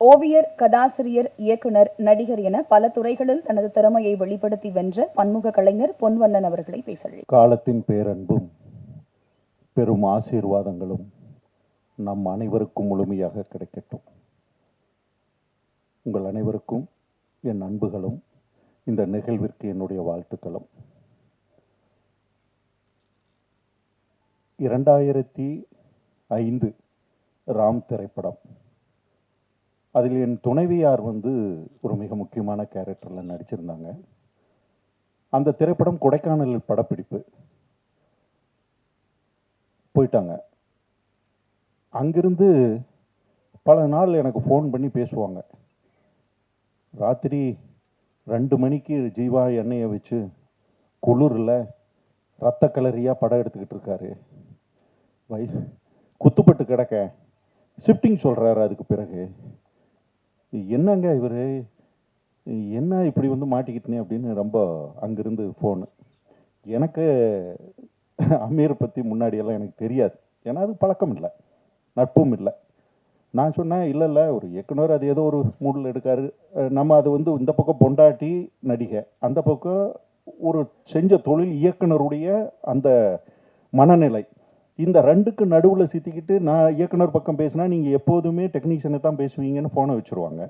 ஓவியர், கதாசிரியர், இயக்குனர், நடிகர் என பல துறைகளில் தனது திறமையை வெளிப்படுத்தி வென்ற பன்முக கலைஞர் பொன்வண்ணன் அவர்களை பேசலாம். காலத்தின் பேரன்பும் பெரும் ஆசீர்வாதங்களும் நம் அனைவருக்கும் முழுமையாக கிடைக்கட்டும். உங்கள் அனைவருக்கும் என் அன்புகளும் இந்த நிகழ்விற்கு என்னுடைய வாழ்த்துக்களும். 2005 ராம் திரைப்படம். அதில் என் துணைவியார் ஒரு மிக முக்கியமான கேரக்டரில் நடிச்சிருந்தாங்க. அந்த திரைப்படம் கொடைக்கானலில் படப்பிடிப்பு போயிட்டாங்க. அங்கிருந்து பல நாள் எனக்கு ஃபோன் பண்ணி பேசுவாங்க. ராத்திரி 2 மணிக்கு ஜீவா எண்ணெயை வச்சு குளிரில் ரத்த கலரியாக படம் எடுத்துக்கிட்டு இருக்காரு. குத்துப்பட்டு கிடக்க ஷிஃப்டிங் சொல்கிறாரு. அதுக்கு பிறகு என்னங்க இவர் என்ன இப்படி மாட்டிக்கிட்டனே அப்படின்னு ரொம்ப அங்கிருந்து ஃபோனு. எனக்கு அமீர் பற்றி முன்னாடியெல்லாம் எனக்கு தெரியாது. ஏன்னா அது பழக்கம் இல்லை, நட்பும் இல்லை. நான் சொன்னேன், இல்லை ஒரு இயக்குனர் அது ஏதோ ஒரு மூடில் எடுக்காரு. நம்ம அது இந்த பக்கம் பொண்டாட்டி நடிகை, அந்த பக்கம் ஒரு செஞ்ச தொழில் இயக்குனருடைய அந்த மனநிலை, இந்த ரெண்டுக்கு நடுவில் சித்திக்கிட்டு நான் இயக்குனர் பக்கம் பேசினா நீங்கள் எப்போதுமே டெக்னீஷியனை தான் பேசுவீங்கன்னு ஃபோனை வச்சுருவாங்க.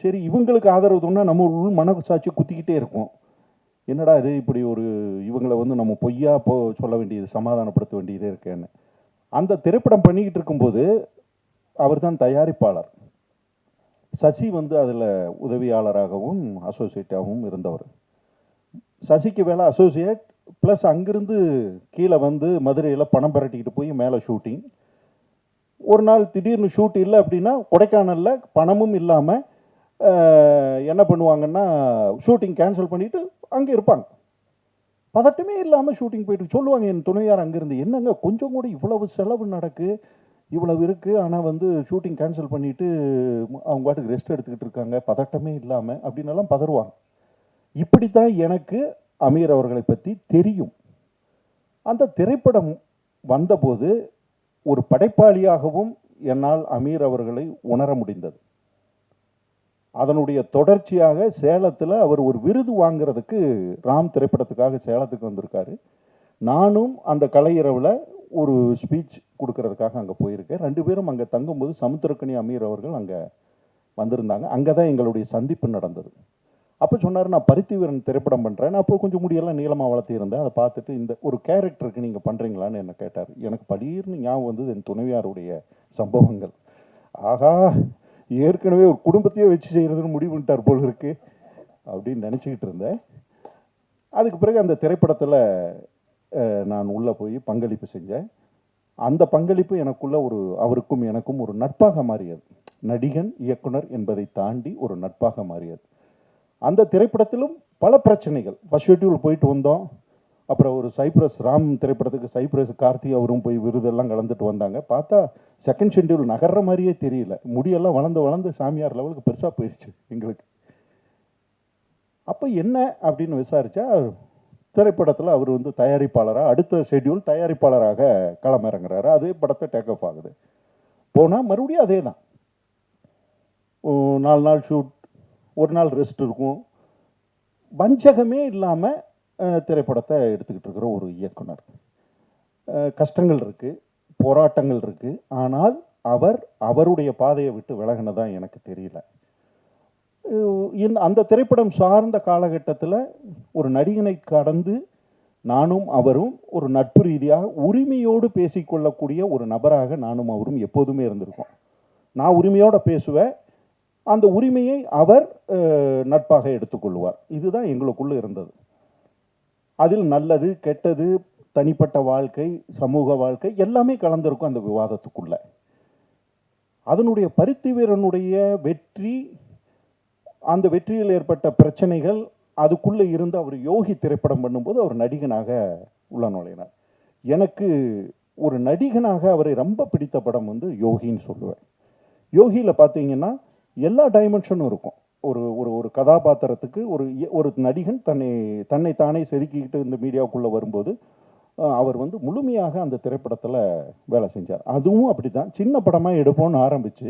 சரி, இவங்களுக்கு ஆதரவு தோணுன்னா நம்ம உள் மனசாட்சி குத்திக்கிட்டே இருக்கும். என்னடா இது இப்படி ஒரு இவங்களை நம்ம பொய்யா சொல்ல வேண்டியது, சமாதானப்படுத்த வேண்டியதே இருக்கேன்னு. அந்த திரைப்படம் பண்ணிக்கிட்டு இருக்கும்போது அவர் தான் தயாரிப்பாளர். சசி அதில் உதவியாளராகவும் அசோசியேட்டாகவும் இருந்தவர். சசிக்கு வேலை அசோசியேட் ப்ளஸ் அங்கிருந்து கீழே மதுரையில் பணம் பரட்டிக்கிட்டு போய் மேலே ஷூட்டிங். ஒரு நாள் திடீர்னு ஷூட் இல்லை அப்படின்னா கொடைக்கானலில் பணமும் இல்லாமல் என்ன பண்ணுவாங்கன்னா ஷூட்டிங் கேன்சல் பண்ணிவிட்டு அங்கே இருப்பாங்க. பதட்டமே இல்லாமல் ஷூட்டிங் போயிட்டு சொல்லுவாங்க என் துணையார் அங்கேருந்து, என்னங்க கொஞ்சம் கூட இவ்வளவு செலவு நடக்கு, இவ்வளவு இருக்குது, ஆனால் ஷூட்டிங் கேன்சல் பண்ணிவிட்டு அவங்க பாட்டுக்கு ரெஸ்ட் எடுத்துக்கிட்டு இருக்காங்க பதட்டமே இல்லாமல் அப்படின்னெல்லாம் பதறுவாங்க. இப்படி தான் எனக்கு அமீர் அவர்களை பற்றி தெரியும். அந்த திரைப்படம் வந்தபோது ஒரு படைப்பாளியாகவும் என்னால் அமீர் அவர்களை உணர முடிந்தது. அதனுடைய தொடர்ச்சியாக சேலத்தில் அவர் ஒரு விருது வாங்கிறதுக்கு ராம் திரைப்படத்துக்காக சேலத்துக்கு வந்திருக்காரு. நானும் அந்த கலையரவில் ஒரு ஸ்பீச் கொடுக்கறதுக்காக அங்கே போயிருக்கேன். 2 பேரும் அங்கே தங்கும்போது சமுத்திரக்கனி அமீர் அவர்கள் அங்கே வந்திருந்தாங்க. அங்கே தான் எங்களுடைய சந்திப்பு நடந்தது. அப்போ சொன்னார், நான் பருத்திவீரன் திரைப்படம் பண்ணுறேன். அப்போ கொஞ்சம் முடியெல்லாம் நீளமாக வளர்த்தி இருந்தேன். அதை பார்த்துட்டு இந்த ஒரு கேரக்டருக்கு நீங்கள் பண்ணுறீங்களான்னு என்ன கேட்டார். எனக்கு படீர்னு ஞாபகம் என் துணைவியாருடைய சம்பவங்கள். ஆகா, ஏற்கனவே ஒரு குடும்பத்தையே வச்சு செய்கிறதுன்னு முடிவு பண்ணிட்டார் போல் இருக்கு அப்படின்னு நினச்சிக்கிட்டு இருந்தேன். அதுக்கு பிறகு அந்த திரைப்படத்தில் நான் உள்ளே போய் பங்களிப்பு செஞ்சேன். அந்த பங்களிப்பு எனக்குள்ள அவருக்கும் எனக்கும் ஒரு நட்பாக மாறியது. நடிகன் இயக்குனர் என்பதை தாண்டி ஒரு நட்பாக மாறியது. அந்த திரைப்படத்திலும் பல பிரச்சனைகள். ஃபர்ஸ்ட் ஷெட்யூல் போயிட்டு வந்தோம். அப்புறம் ஒரு சைப்ரஸ் ராம் திரைப்படத்துக்கு சைப்ரஸ் கார்த்தி அவரும் போய் விருதெல்லாம் கலந்துட்டு வந்தாங்க. பார்த்தா செகண்ட் ஷெட்யூல் நகர்ற மாதிரியே தெரியல. முடியெல்லாம் வளர்ந்து சாமியார் லெவலுக்கு பெருசாக போயிடுச்சு எங்களுக்கு. அப்போ என்ன அப்படின்னு விசாரித்தா திரைப்படத்தில் அவர் தயாரிப்பாளராக அடுத்த ஷெட்யூல் தயாரிப்பாளராக களமிறங்குறாரு. அதே படத்தை டேக் ஆஃப் ஆகுது. போனால் மறுபடியும் அதே தான். 4 நாள் ஷூட், ஒரு நாள் ரெஸ்ட் இருக்கும். வஞ்சகமே இல்லாமல் திரைப்படத்தை எடுத்துக்கிட்டு இருக்கிற ஒரு இயக்குனர். கஷ்டங்கள் இருக்குது, போராட்டங்கள் இருக்குது. ஆனால் அவருடைய பாதையை விட்டு விலகினதான் எனக்கு தெரியல. அந்த திரைப்படம் சார்ந்த காலகட்டத்தில் ஒரு நடிகனை கடந்து நானும் அவரும் ஒரு நட்பு ரீதியாக உரிமையோடு பேசிக்கொள்ளக்கூடிய ஒரு நபராக நானும் அவரும் எப்போதுமே இருந்திருக்கோம். நான் உரிமையோடு பேசுவேன், அந்த உரிமையை அவர் நட்பாக எடுத்துக்கொள்வார். இதுதான் எங்களுக்குள்ள இருந்தது. அதில் நல்லது கெட்டது, தனிப்பட்ட வாழ்க்கை, சமூக வாழ்க்கை எல்லாமே கலந்திருக்கும் அந்த விவாதத்துக்குள்ள. அதனுடைய பருத்திவீரனுடைய வெற்றி, அந்த வெற்றியில் ஏற்பட்ட பிரச்சனைகள், அதுக்குள்ளே இருந்து அவர் யோகி திரைப்படம் பண்ணும்போது அவர் நடிகனாக உள்ள நுழையினார். எனக்கு ஒரு நடிகனாக அவரை ரொம்ப பிடித்த படம் யோகின்னு சொல்லுவேன். யோகியில் பார்த்தீங்கன்னா எல்லா டைமென்ஷனும் இருக்கும். ஒரு ஒரு கதாபாத்திரத்துக்கு ஒரு நடிகன் தன்னை தானே செதுக்கிக்கிட்டு இந்த மீடியாவுக்குள்ளே வரும்போது அவர் முழுமையாக அந்த திரைப்படத்தில் வேலை செஞ்சார். அதுவும் அப்படி தான். சின்ன படமாக எடுப்போம்னு ஆரம்பித்து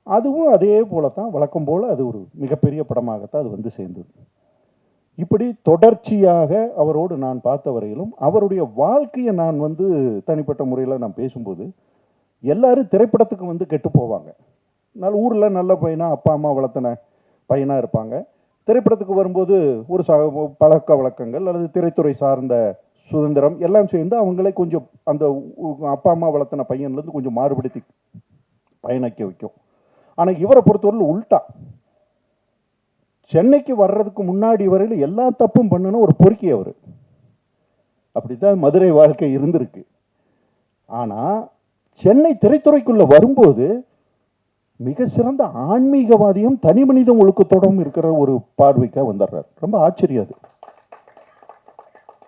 அதுவும் அதே போல தான் வழக்கம் போல் அது ஒரு மிகப்பெரிய படமாகத்தான் அது வந்து சேர்ந்தது. இப்படி தொடர்ச்சியாக அவரோடு நான் பார்த்த வரையிலும் அவருடைய வாழ்க்கையை நான் வந்து தனிப்பட்ட முறையில் நான் பேசும்போது எல்லாரும் திரைப்படத்துக்கு வந்து கெட்டு போவாங்க. ஊரில் நல்ல பையனா அப்பா அம்மா வளர்த்தன பையனாக இருப்பாங்க. திரைப்படத்துக்கு வரும்போது ஒரு பழக்க வழக்கங்கள் அல்லது திரைத்துறை சார்ந்த சுதந்திரம் எல்லாம் சேர்ந்து அவங்களே கொஞ்சம் அந்த அப்பா அம்மா வளர்த்தன பையன்லேருந்து கொஞ்சம் மாறுபடுத்தி பயணிக்க வைக்கும். ஆனால் இவரை பொறுத்தவரையில் உள்டா. சென்னைக்கு வர்றதுக்கு முன்னாடி வரையில் எல்லா தப்பும் பண்ணுன ஒரு பொறுக்கி அவர். அப்படித்தான் மதுரை வாழ்க்கை இருந்திருக்கு. ஆனால் சென்னை திரைத்துறைக்குள்ள வரும்போது மிக சிறந்த ஆன்மீகவாதியும் தனி மனித ஒழுக்கத்தோடும் இருக்கிற ஒரு பார்வைக்காக வந்துடுறார். ரொம்ப ஆச்சரியம் அது.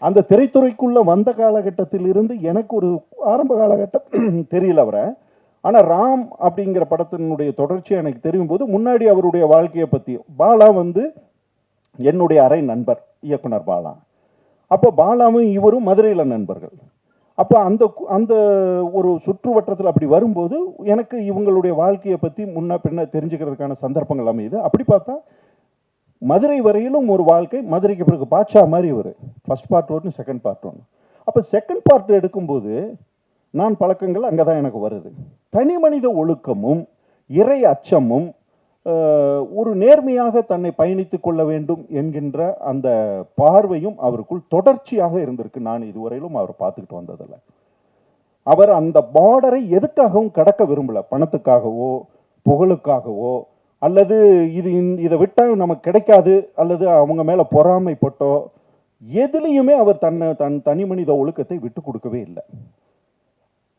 அந்த திரைத்துறைக்குள்ள வந்த காலகட்டத்தில் இருந்து எனக்கு ஒரு ஆரம்ப காலகட்டம் தெரியல அவரை. ஆனால் ராம் அப்படிங்கிற படத்தினுடைய தொடர்ச்சியாக எனக்கு தெரியும் போது முன்னாடி அவருடைய வாழ்க்கையை பற்றி பாலா வந்து என்னுடைய அரை நண்பர் இயக்குனர் பாலா. அப்போ பாலாவும் இவரும் மதுரையில் நண்பர்கள். அப்போ அந்த அந்த ஒரு சுற்று வட்டத்தில் அப்படி வரும்போது எனக்கு இவங்களுடைய வாழ்க்கையை பற்றி முன்ன பின்ன தெரிஞ்சுக்கிறதுக்கான சந்தர்ப்பங்கள் அமையுது. அப்படி பார்த்தா மதுரை வரையிலும் ஒரு வாழ்க்கை, மதுரைக்கு பிறகு பாட்ஷா மாதிரி இவர். First part 1, second part 1. அப்போ செகண்ட் பார்ட் எடுக்கும்போது நான் பழக்கங்கள் அங்கே தான் எனக்கு வருது. தனி மனித ஒழுக்கமும் இறை அச்சமும் ஒரு நேர்மையாக தன்னை பயணித்துக் கொள்ள வேண்டும் என்கின்ற அந்த பார்வையும் அவருக்குள் தொடர்ச்சியாக இருந்திருக்கு. நான் இதுவரையிலும் அவர் பார்த்துக்கிட்டு வந்ததில்லை. அவர் அந்த பார்டரை எதுக்காகவும் கடக்க விரும்பல. பணத்துக்காகவோ புகழுக்காகவோ அல்லது இதை விட்டால் நமக்கு கிடைக்காது அல்லது அவங்க மேல பொறாமைப்பட்டோ எதுலையுமே அவர் தன் தனி மனித ஒழுக்கத்தை விட்டு கொடுக்கவே இல்லை.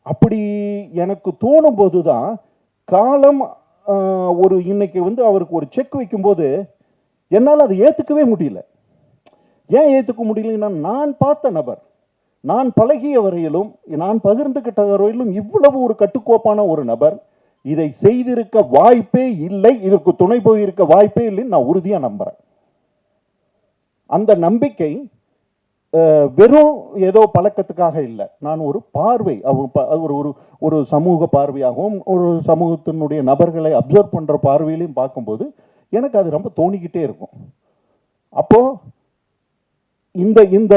அப்படி எனக்கு தோணும் போதுதான் காலம் ஒரு இன்னைக்கு வந்து அவருக்கு ஒரு செக் வைக்கும்போது என்னால் அதை ஏற்றுக்கவே முடியல. ஏன் ஏற்றுக்க முடியலன்னா நான் பார்த்த நபர், நான் பழகிய வரையிலும் நான் பகிர்ந்துகிட்ட வரையிலும் இவ்வளவு ஒரு கட்டுக்கோப்பான ஒரு நபர் இதை செய்திருக்க வாய்ப்பே இல்லை, இதற்கு துணை போயிருக்க வாய்ப்பே இல்லைன்னு நான் உறுதியாக நம்புறேன். அந்த நம்பிக்கை வெறும் ஏதோ பழக்கத்துக்காக இல்லை. நான் ஒரு பார்வை ஒரு சமூக பார்வையாகவும் ஒரு சமூகத்தினுடைய நபர்களை அப்சர்வ் பண்ணுற பார்வையிலையும் பார்க்கும்போது எனக்கு அது ரொம்ப தோணிக்கிட்டே இருக்கும். அப்போ இந்த இந்த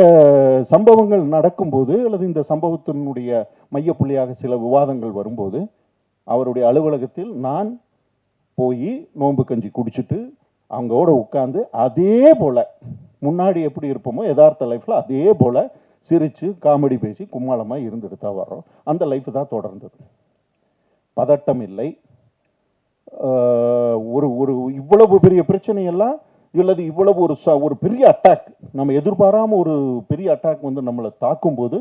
சம்பவங்கள் நடக்கும்போது அல்லது இந்த சம்பவத்தினுடைய மையப்புள்ளியாக சில விவாதங்கள் வரும்போது அவருடைய அலுவலகத்தில் நான் போய் நோன்பு கஞ்சி குடிச்சிட்டு அவங்களோட உட்காந்து அதே போல முன்னாடி எப்படி இருப்போமோ யதார்த்த லைஃப்ல அதே போல சிரிச்சு காமெடி பேசி கும்மாளமாக இருந்துட்டு தான் வர்றோம். அந்த லைஃப் தான் தொடர்ந்தது. பதட்டம் இல்லை. ஒரு ஒரு இவ்வளவு பெரிய பிரச்சனையெல்லாம் இல்லது இவ்வளவு ஒரு பெரிய அட்டாக், நம்ம எதிர்பாராம ஒரு பெரிய அட்டாக் வந்து நம்மளை தாக்கும்போது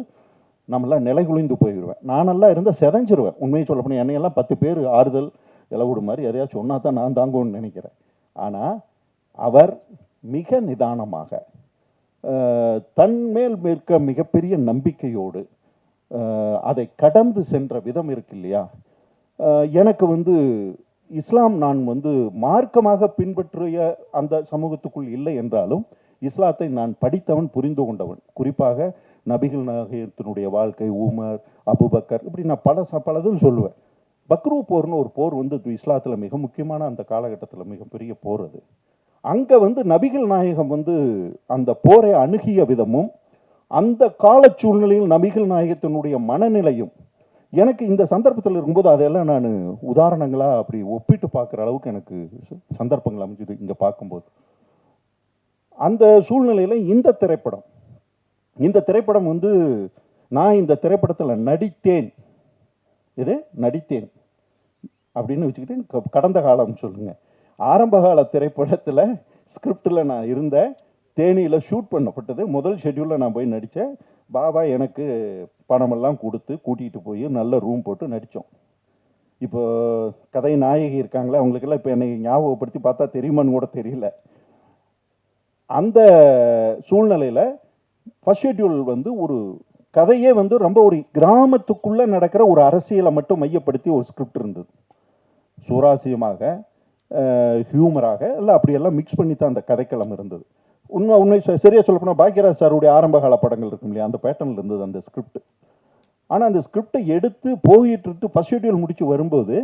நம்மளாம் நிலைகுலைந்து போயிடுவேன். நானெல்லாம் இருந்தால் செதஞ்சிருவேன். உண்மையை சொல்ல போனால் என்னையெல்லாம் 10 பேர் ஆறுதல் இலவுடு மாதிரி எதையாச்சும் சொன்னா தான் நான் தாங்குவேன்னு நினைக்கிறேன். ஆனால் அவர் மிக நிதானமாக தன்மேல் இருக்க மிகப்பெரிய நம்பிக்கையோடு அதை கடந்து சென்ற விதம் இருக்கு இல்லையா. எனக்கு வந்து இஸ்லாம் நான் வந்து மார்க்கமாக பின்பற்றிய அந்த சமூகத்துக்குள் இல்லை என்றாலும் இஸ்லாத்தை நான் படித்தவன், புரிந்து கொண்டவன். குறிப்பாக நபிகள் நாயகத்தினுடைய வாழ்க்கை, உமர், அபுபக்கர், இப்படி நான் பலதும் சொல்லுவேன். பக்ரு போர்னு ஒரு போர் வந்து இஸ்லாத்தில் மிக முக்கியமான அந்த காலகட்டத்தில் மிகப்பெரிய போர். அது அங்கே வந்து நபிகள் நாயகம் வந்து அந்த போரை அணுகிய விதமும் அந்த கால சூழ்நிலையில் நபிகள் நாயகத்தினுடைய மனநிலையும் எனக்கு இந்த சந்தர்ப்பத்தில் இருக்கும்போது அதெல்லாம் நான் உதாரணங்களாக அப்படி ஒப்பிட்டு பார்க்குற அளவுக்கு எனக்கு சந்தர்ப்பங்கள் அமைஞ்சது இங்கே பார்க்கும்போது. அந்த சூழ்நிலையில் இந்த திரைப்படம் வந்து நான் இந்த திரைப்படத்தில் நடித்தேன் அப்படின்னு வச்சுக்கிட்டு கடந்த காலம் சொல்லுங்க. ஆரம்ப கால திரைப்படத்தில் ஸ்கிரிப்டில் நான் இருந்தேன். தேனியில் ஷூட் பண்ணப்பட்டது. முதல் ஷெட்யூலில் நான் போய் நடித்தேன். பாபா எனக்கு பணமெல்லாம் கொடுத்து கூட்டிகிட்டு போய் நல்ல ரூம் போட்டு நடித்தோம். இப்போ கதை நாயகி இருக்காங்களே, அவங்களுக்கெல்லாம் இப்போ என்னை ஞாபகப்படுத்தி பார்த்தா தெரியுமான்னு கூட தெரியல. அந்த சூழ்நிலையில் ஃபர்ஸ்ட் ஷெட்யூல் வந்து ஒரு கதையே வந்து ரொம்ப ஒரு கிராமத்துக்குள்ளே நடக்கிற ஒரு அரசியலை மட்டும் மையப்படுத்தி ஒரு ஸ்கிரிப்ட் இருந்தது. சுவாரஸ்யமாக, ஹியூமராக எல்லாம் அப்படியெல்லாம் மிக்ஸ் பண்ணி தான் அந்த கதைக்களம் இருந்தது. உண்மை சரியாக சொல்லப்போனால் பாக்யராஜ் சாருடைய ஆரம்பகால படங்கள் இருக்கும் இல்லையா, அந்த பேட்டர்னில் இருந்தது அந்த ஸ்கிரிப்ட். ஆனால் அந்த ஸ்கிரிப்டை எடுத்து போயிட்டு ஃபர்ஸ்ட் ஷெட்யூல் முடிச்சு வரும்போது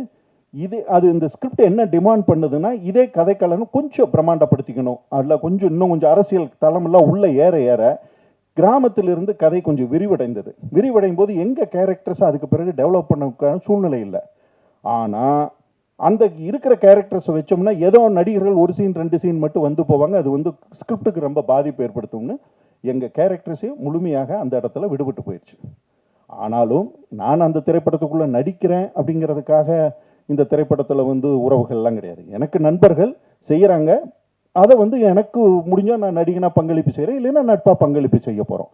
அது இந்த ஸ்கிரிப்ட் என்ன டிமாண்ட் பண்ணுதுன்னா, இதே கதைக்களம் கொஞ்சம் பிரம்மாண்டப்படுத்திக்கணும். அதில் கொஞ்சம் இன்னும் கொஞ்சம் அரசியல் தளமெல்லாம் உள்ள ஏற ஏற கிராமத்திலிருந்து கதை கொஞ்சம் விரிவடைந்தது. விரிவடையும் போது எங்கள் கேரக்டர்ஸ் அதுக்கு பிறகு டெவலப் பண்ண சூழ்நிலை இல்லை. ஆனால் அந்த இருக்கிற கேரக்டர்ஸை வச்சோம்னா ஏதோ நடிகர்கள் ஒரு சீன் 2 சீன் மட்டும் வந்து போவாங்க. அது வந்து ஸ்கிரிப்டுக்கு ரொம்ப பாதிப்பு ஏற்படுத்தும்னு எங்கள் கேரக்டர்ஸையும் முழுமையாக அந்த இடத்துல விடுபட்டு போயிடுச்சு. ஆனாலும் நான் அந்த திரைப்படத்துக்குள்ளே நடிக்கிறேன் அப்படிங்கிறதுக்காக இந்த திரைப்படத்தில் வந்து உறவுகள்லாம் கிடையாது. எனக்கு நண்பர்கள் செய்கிறாங்க, அதை வந்து எனக்கு முடிஞ்சால் நான் நடிகனாக பங்களிப்பு செய்கிறேன், இல்லைன்னா நட்பாக பங்களிப்பு செய்ய போகிறோம்.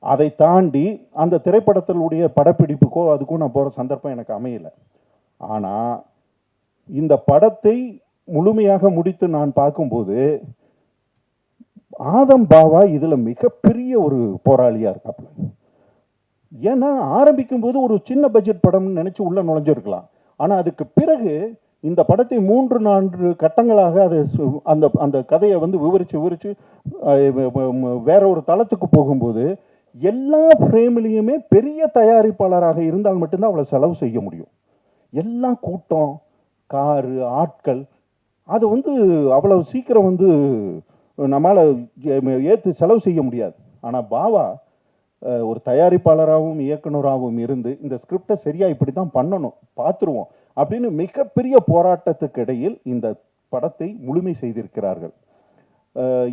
அதை தாண்டி அந்த திரைப்படத்தினுடைய படப்பிடிப்புக்கோ அதுக்கும் நான் போகிற சந்தர்ப்பம் எனக்கு அமையலை. ஆனால் இந்த படத்தை முழுமையாக முடித்து நான் பார்க்கும்போது ஆதம் பாவா இதில் மிகப்பெரிய ஒரு போராளியாக இருக்காப்புல. ஏன்னா ஆரம்பிக்கும் போது ஒரு சின்ன பட்ஜெட் படம்னு நினச்சி உள்ளே நுழைஞ்சிருக்கலாம். ஆனால் அதுக்கு பிறகு இந்த படத்தை 3-4 கட்டங்களாக அது அந்த அந்த கதையை வந்து விவரித்து வேற ஒரு தளத்துக்கு போகும்போது எல்லா ஃப்ரேம்லேயுமே பெரிய தயாரிப்பாளராக இருந்தால் மட்டும்தான் அவ்வளோ செலவு செய்ய முடியும். எல்லா கூட்டம், காரு, ஆட்கள், அது வந்து அவ்வளவு சீக்கிரம் வந்து நம்மளால் ஏற்று செலவு செய்ய முடியாது. ஆனால் பாவா ஒரு தயாரிப்பாளராகவும் இயக்குனராகவும் இருந்து இந்த ஸ்கிரிப்டை சரியாக இப்படி தான் பண்ணணும், பார்த்துருவோம் அப்படின்னு மிகப்பெரிய போராட்டத்துக்கு இடையில் இந்த படத்தை முழுமை செய்திருக்கிறார்கள்.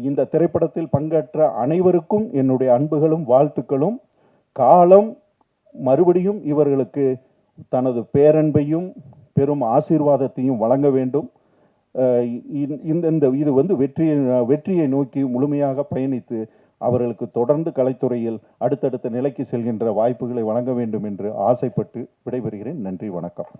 இந்த திரைப்படத்தில் பங்கேற்ற அனைவருக்கும் என்னுடைய அன்புகளும் வாழ்த்துக்களும். காலம் மறுபடியும் இவர்களுக்கு தனது பேரன்பையும் பெரும் ஆசீர்வாதத்தையும் வழங்க வேண்டும். இது வந்து வெற்றியை நோக்கி முழுமையாக பயணித்து அவர்களுக்கு தொடர்ந்து கலைத்துறையில் அடுத்தடுத்த நிலைக்கு செல்கின்ற வாய்ப்புகளை வழங்க வேண்டும் என்று ஆசைப்பட்டு விடைபெறுகிறேன். நன்றி, வணக்கம்.